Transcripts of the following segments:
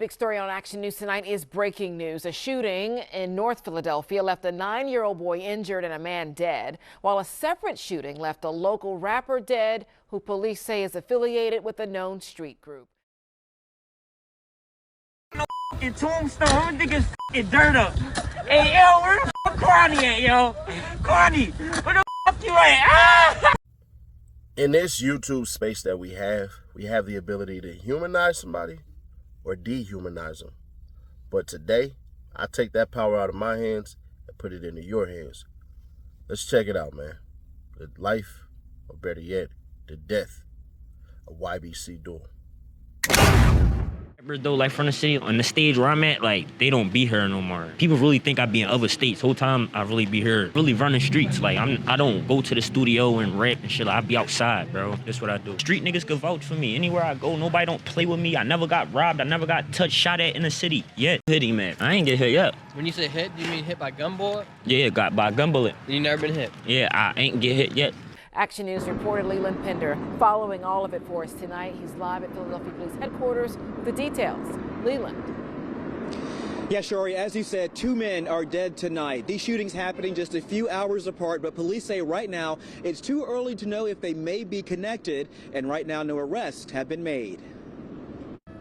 Big story on Action News tonight is breaking news. A shooting in North Philadelphia left a 9-year-old boy injured and a man dead, while a separate shooting left a local rapper dead who police say is affiliated with a known street group. In Tombstone, I'm niggas f***ing dirt up. Hey, yo, where the f*** Carney at, yo? Carney, where the f*** you at? Ah! In this YouTube space that we have the ability to humanize somebody or dehumanize them. But today, I take that power out of my hands and put it into your hands. Let's check it out, man. The life, or better yet, the death of YBCDul. Though, like from the city, on the stage where I'm at, like they don't be here no more. People really think I be in other states. Whole time I really be here, really running streets. Like I don't go to the studio and rap and shit. Like, I be outside, bro. That's what I do. Street niggas can vouch for me. Anywhere I go, nobody don't play with me. I never got robbed. I never got touched, shot at in the city yet. Hitting man, I ain't get hit yet. When you say hit, do you mean hit by gun bullet? Yeah, got by a gun bullet. You never been hit? Yeah, I ain't get hit yet. Action News reporter Leland Pender following all of it for us tonight. He's live at Philadelphia Police Headquarters with the details. Leland. Yeah, Shari, as you said, 2 men are dead tonight. These shootings happening just a few hours apart, but police say right now it's too early to know if they may be connected, and right now no arrests have been made.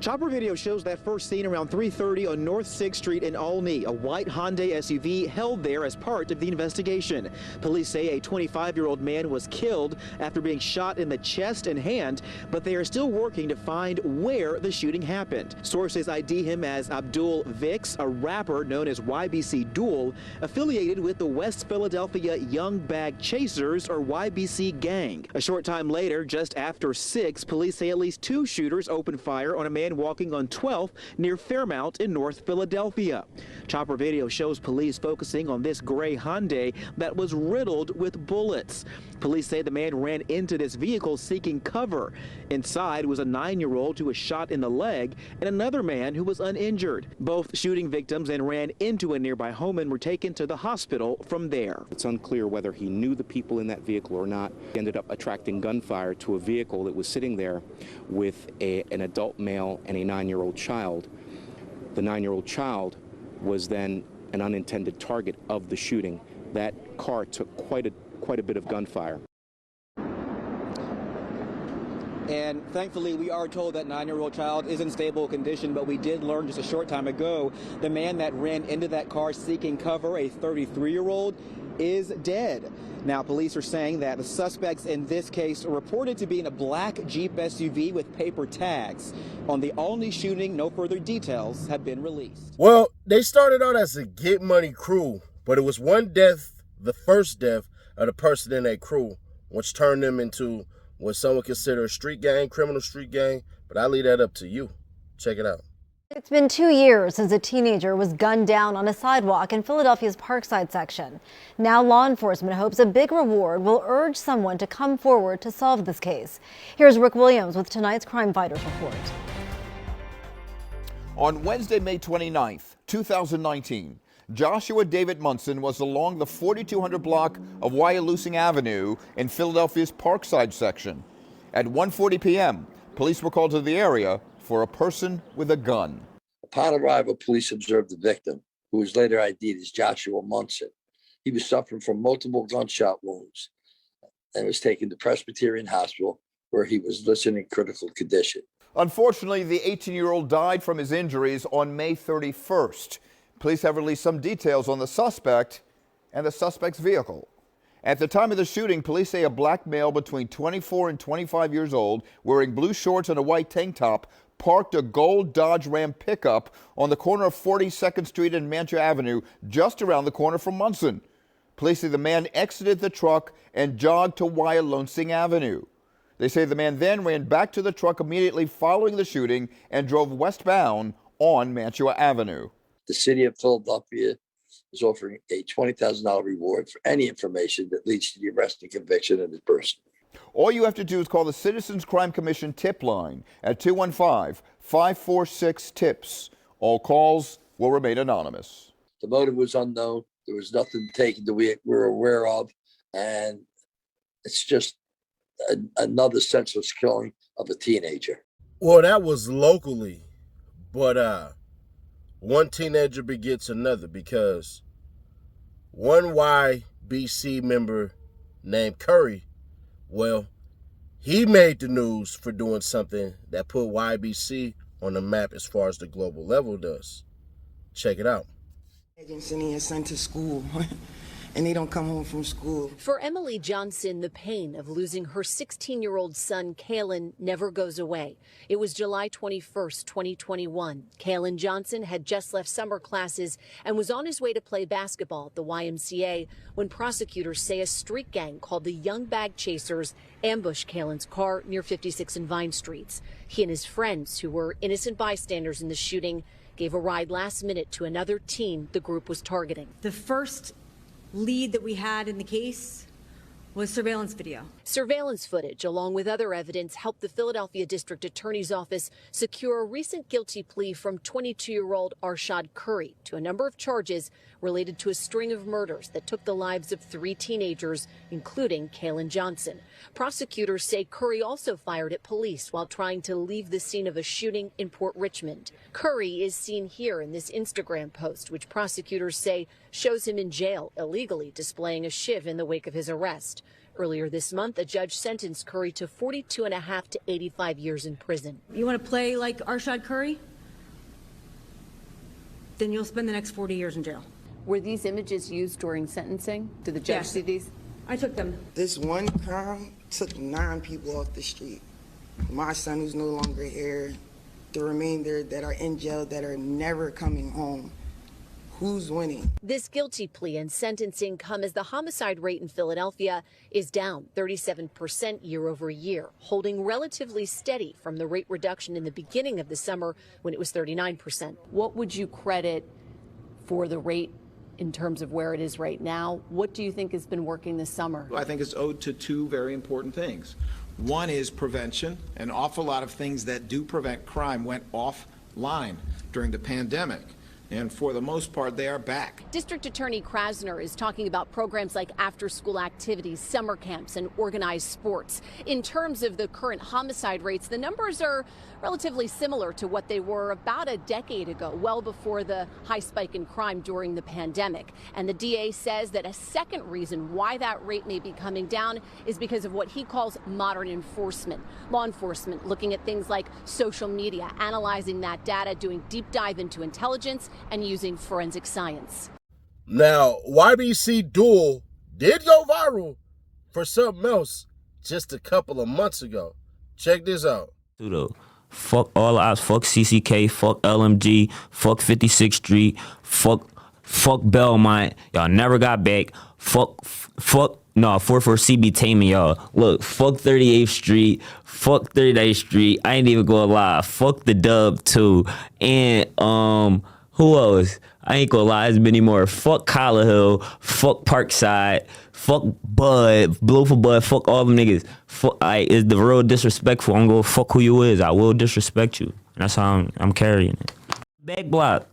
Chopper video shows that first seen around 3:30 on North 6th Street in Olney. A white Hyundai SUV held there as part of the investigation. Police say a 25-year-old man was killed after being shot in the chest and hand, but they are still working to find where the shooting happened. Sources ID him as Abdul Vix, a rapper known as YBCDul, affiliated with the West Philadelphia Young Bag Chasers, or YBC gang. A short time later, just after 6, police say at least 2 shooters opened fire on a man walking on 12th near Fairmount in North Philadelphia. Chopper video shows police focusing on this gray Hyundai that was riddled with bullets. Police say the man ran into this vehicle seeking cover. Inside was a 9-year-old who was shot in the leg and another man who was uninjured. Both shooting victims then ran into a nearby home and were taken to the hospital from there. It's unclear whether he knew the people in that vehicle or not. He ended up attracting gunfire to a vehicle that was sitting there with an adult male and a 9-year-old child. The 9-year-old child was then an unintended target of the shooting. That car took quite a bit of gunfire. And thankfully, we are told that 9-year-old child is in stable condition, but we did learn just a short time ago the man that ran into that car seeking cover, a 33-year-old, is dead. Now, police are saying that the suspects in this case are reported to be in a black Jeep SUV with paper tags. On the Olney shooting, no further details have been released. Well, they started out as a get money crew, but it was one death, the first death of the person in that crew, which turned them into what some would consider a street gang, criminal street gang, but I leave that up to you. Check it out. It's been 2 years since a teenager was gunned down on a sidewalk in Philadelphia's Parkside section. Now law enforcement hopes a big reward will urge someone to come forward to solve this case. Here's Rick Williams with tonight's Crime Fighters report. On Wednesday, May 29th, 2019, Joshua David Munson was along the 4200 block of Wyalusing Avenue in Philadelphia's Parkside section. At 1:40 p.m., police were called to the area for a person with a gun. Upon arrival, police observed the victim, who was later ID'd as Joshua Munson. He was suffering from multiple gunshot wounds and was taken to Presbyterian Hospital, where he was listed in critical condition. Unfortunately, the 18-year-old died from his injuries on May 31st. Police have released some details on the suspect and the suspect's vehicle. At the time of the shooting, police say a black male between 24 and 25 years old, wearing blue shorts and a white tank top, parked a gold Dodge Ram pickup on the corner of 42nd Street and Mantua Avenue, just around the corner from Munson. Police say the man exited the truck and jogged to Wyalusing Avenue. They say the man then ran back to the truck immediately following the shooting and drove westbound on Mantua Avenue. The city of Philadelphia is offering a $20,000 reward for any information that leads to the arrest and conviction of the person. All you have to do is call the Citizens Crime Commission tip line at 215-546-TIPS. All calls will remain anonymous. The motive was unknown. There was nothing taken that we're aware of. And it's just another senseless killing of a teenager. Well, that was locally. But one teenager begets another because one YBC member named Curry, well, he made the news for doing something that put YBC on the map as far as the global level does. Check it out. Sending your son to school and they don't come home from school. For Emily Johnson, the pain of losing her 16-year-old son, Kalen, never goes away. It was July 21st, 2021. Kalen Johnson had just left summer classes and was on his way to play basketball at the YMCA when prosecutors say a street gang called the Young Bag Chasers ambushed Kalen's car near 56 and Vine Streets. He and his friends, who were innocent bystanders in the shooting, gave a ride last minute to another teen the group was targeting. The first lead that we had in the case was surveillance video. Surveillance footage, along with other evidence, helped the Philadelphia District Attorney's Office secure a recent guilty plea from 22-year-old Arshad Curry to a number of charges related to a string of murders that took the lives of 3 teenagers, including Kalen Johnson. Prosecutors say Curry also fired at police while trying to leave the scene of a shooting in Port Richmond. Curry is seen here in this Instagram post, which prosecutors say shows him in jail illegally displaying a shiv in the wake of his arrest. Earlier this month, a judge sentenced Curry to 42.5 to 85 years in prison. You want to play like Arshad Curry? Then you'll spend the next 40 years in jail. Were these images used during sentencing? Did the judge see these? I took them. This one crime took 9 people off the street. My son who's no longer here, the remainder that are in jail that are never coming home. Who's winning? This guilty plea and sentencing come as the homicide rate in Philadelphia is down 37% year over year, holding relatively steady from the rate reduction in the beginning of the summer when it was 39%. What would you credit for the rate in terms of where it is right now? What do you think has been working this summer? I think it's owed to 2 very important things. One is prevention. An awful lot of things that do prevent crime went offline during the pandemic. And for the most part, they are back. District Attorney Krasner is talking about programs like after-school activities, summer camps, and organized sports. In terms of the current homicide rates, the numbers are relatively similar to what they were about a decade ago, well before the high spike in crime during the pandemic. And the DA says that a second reason why that rate may be coming down is because of what he calls modern enforcement. Law enforcement looking at things like social media, analyzing that data, doing deep dive into intelligence, and using forensic science. Now, YBCDul did go viral for something else just a couple of months ago. Check this out. Fuck all the ops, fuck CCK, fuck LMG, fuck 56th Street, fuck Belmont. Y'all never got back. Fuck 44 CB taming y'all. Look, fuck 38th Street, fuck 39th Street. I ain't even gonna lie. Fuck the dub too. And who else? I ain't gonna lie, it's many more. Fuck Collar Hill, fuck Parkside, fuck Bud, Blue for Bud, fuck all them niggas. Fuck, is the real disrespectful. I'm gonna fuck who you is. I will disrespect you. That's how I'm carrying it. Back block.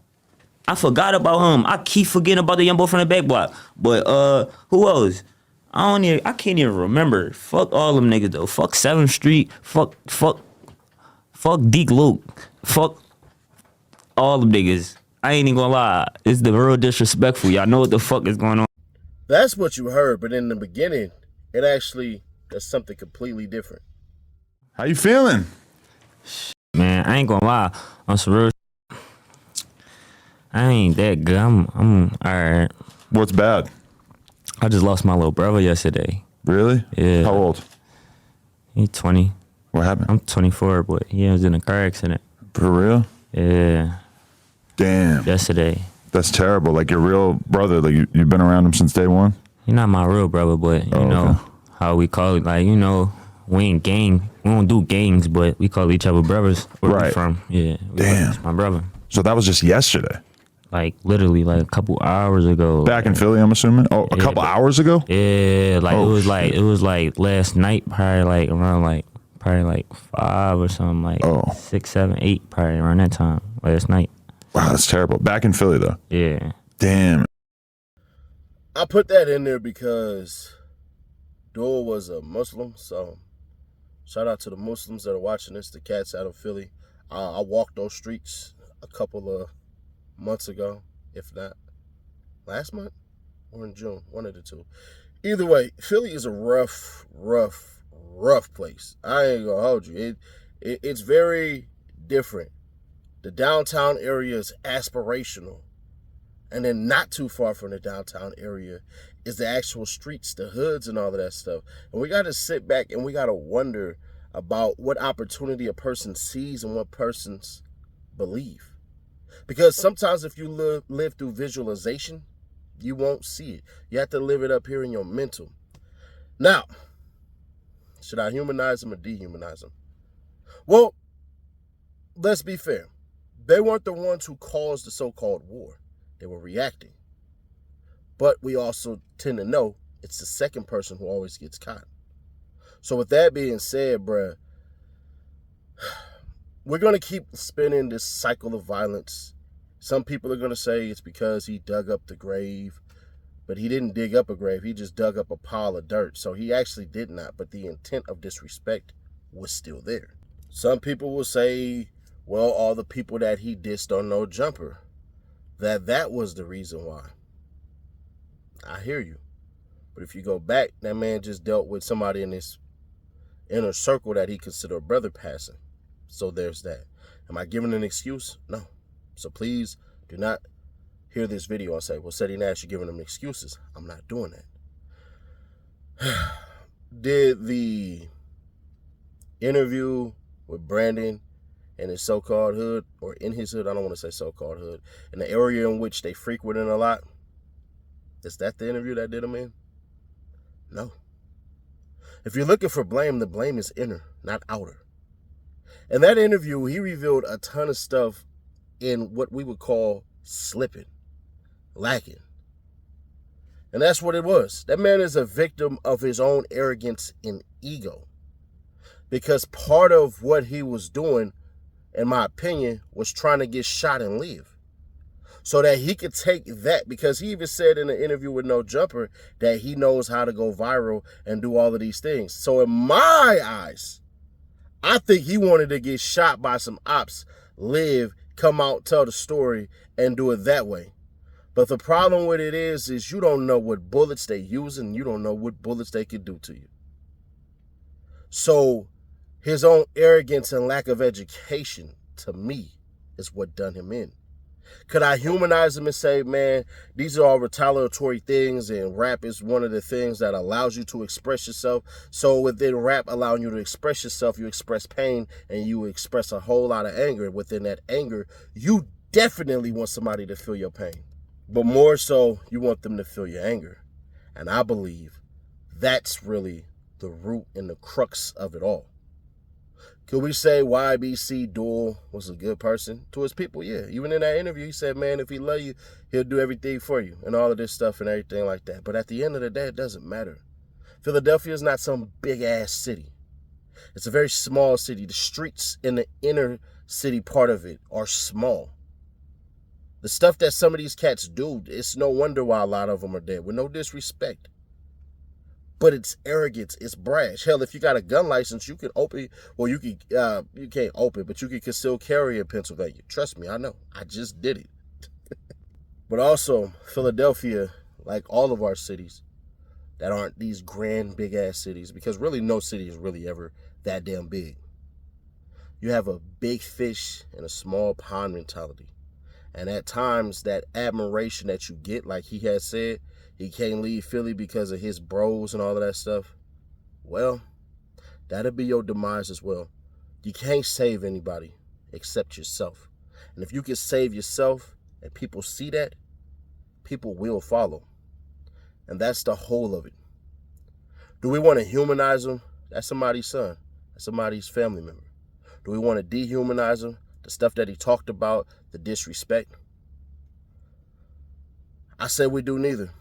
I forgot about him. I keep forgetting about the young boy from the back block. But who else? I can't even remember. Fuck all them niggas though. Fuck 7th Street. Fuck Deke Luke. Fuck all them niggas. I ain't even gonna lie. It's the real disrespectful. Y'all know what the fuck is going on. That's what you heard, but in the beginning, it actually is something completely different. How you feeling? Man, I ain't gonna lie. On some real I ain't that good. I'm alright. What's bad? I just lost my little brother yesterday. Really? Yeah. How old? He's 20. What happened? I'm 24, but he was in a car accident. For real? Yeah. Damn. Yesterday. That's terrible. Like your real brother, like you've been around him since day one? He's not my real brother, but you know how we call it. Like, you know, we ain't gang. We don't do gangs, but we call each other brothers. Where we from? Yeah. Damn. It's my brother. So that was just yesterday? Like, literally, like a couple hours ago. Back in Philly, I'm assuming? Oh, a couple hours ago? Yeah, like it was like last night, probably like around probably like 5 or something, like 6, 7, 8, probably around that time, last night. Wow, that's terrible. Back in Philly, though? Yeah. Damn. I put that in there because Dul was a Muslim, so shout out to the Muslims that are watching this, the cats out of Philly. I walk those streets. a couple of months ago, if not last month or in June, one of the two. Either way, Philly is a rough place. I ain't gonna hold you. It's very different. The downtown area is aspirational. And then not too far from the downtown area is the actual streets, the hoods and all of that stuff. And we got to sit back and we got to wonder about what opportunity a person sees and what persons believe. Because sometimes if you live through visualization, you won't see it. You have to live it up here in your mental. Now, should I humanize them or dehumanize them? Well, let's be fair. They weren't the ones who caused the so-called war. They were reacting. But we also tend to know it's the second person who always gets caught. So with that being said, bruh, we're going to keep spinning this cycle of violence. Some people are going to say it's because he dug up the grave. But he didn't dig up a grave. He just dug up a pile of dirt. So he actually did not. But the intent of disrespect was still there. Some people will say, well, all the people that he dissed on No Jumper, that was the reason why. I hear you. But if you go back, that man just dealt with somebody in his inner circle that he considered a brother passing. So there's that. Am I giving an excuse? No. So please do not hear this video and say, well, Seti Nash, you're giving them excuses. I'm not doing that. Did the interview with Brandon in his so-called hood, or in his hood, I don't want to say so-called hood, in the area in which they frequented a lot, is that the interview that did him in? No. If you're looking for blame, the blame is inner, not outer. In that interview, he revealed a ton of stuff in what we would call slipping, lacking. And that's what it was. That man is a victim of his own arrogance and ego. Because part of what he was doing, in my opinion, was trying to get shot and live. So that he could take that, because he even said in the interview with No Jumper that he knows how to go viral and do all of these things. So in my eyes, I think he wanted to get shot by some ops, live, come out, tell the story, and do it that way. But the problem with it is you don't know what bullets they use and you don't know what bullets they could do to you. So his own arrogance and lack of education, to me, is what done him in. Could I humanize him and say, man, these are all retaliatory things and rap is one of the things that allows you to express yourself. So within rap allowing you to express yourself, you express pain and you express a whole lot of anger. Within that anger, you definitely want somebody to feel your pain. But more so, you want them to feel your anger. And I believe that's really the root and the crux of it all. Could we say YBCDul was a good person to his people? Yeah. Even in that interview, he said, man, if he love you, he'll do everything for you and all of this stuff and everything like that. But at the end of the day, it doesn't matter. Philadelphia is not some big-ass city. It's a very small city. The streets in the inner city part of it are small. The stuff that some of these cats do, it's no wonder why a lot of them are dead, with no disrespect. But it's arrogance, it's brash. Hell, if you got a gun license, you can open, well, you can't open, but you can conceal carry in Pennsylvania. Trust me, I know. I just did it. But also, Philadelphia, like all of our cities that aren't these grand, big-ass cities, because really no city is really ever that damn big. You have a big fish in a small pond mentality. And at times, that admiration that you get, like he has said, he can't leave Philly because of his bros and all of that stuff. Well, that'll be your demise as well. You can't save anybody except yourself. And if you can save yourself and people see that, people will follow. And that's the whole of it. Do we want to humanize them? That's somebody's son. That's somebody's family member. Do we want to dehumanize them? The stuff that he talked about, the disrespect? I say we do neither.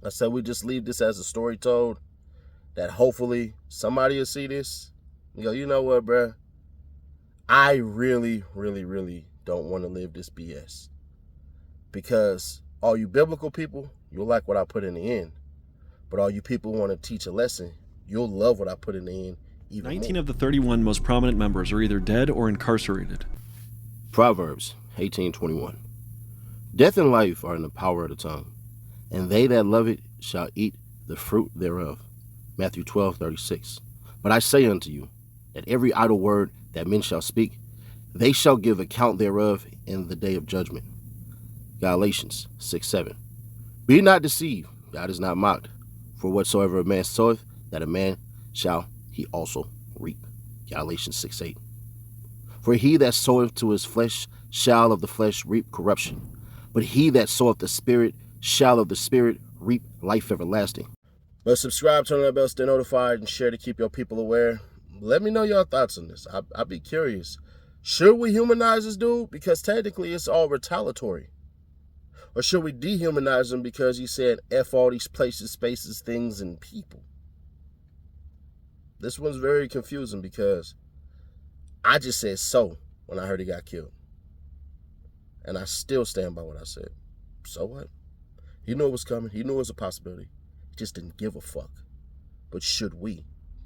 I said we just leave this as a story told that hopefully somebody will see this and go, you know what, bruh? I really, really, really don't want to live this BS. Because all you biblical people, you'll like what I put in the end. But all you people who want to teach a lesson, you'll love what I put in the end even 19 more. of the 31 most prominent members are either dead or incarcerated. Proverbs 18:21. Death and life are in the power of the tongue, and they that love it shall eat the fruit thereof. Matthew 12:36. But I say unto you, that every idle word that men shall speak, they shall give account thereof in the day of judgment. Galatians 6:7. Be not deceived, God is not mocked. For whatsoever a man soweth, that a man shall he also reap. Galatians 6:8. For he that soweth to his flesh shall of the flesh reap corruption, but he that soweth the Spirit shall of the Spirit reap life everlasting. But subscribe, turn on that bell, stay notified, and share to keep your people aware. Let me know your thoughts on this. I'd be curious. Should we humanize this dude? Because technically it's all retaliatory. Or should we dehumanize him because he said F all these places, spaces, things, and people? This one's very confusing because I just said so when I heard he got killed. And I still stand by what I said. So what? He knew it was coming. He knew it was a possibility. He just didn't give a fuck. But should we?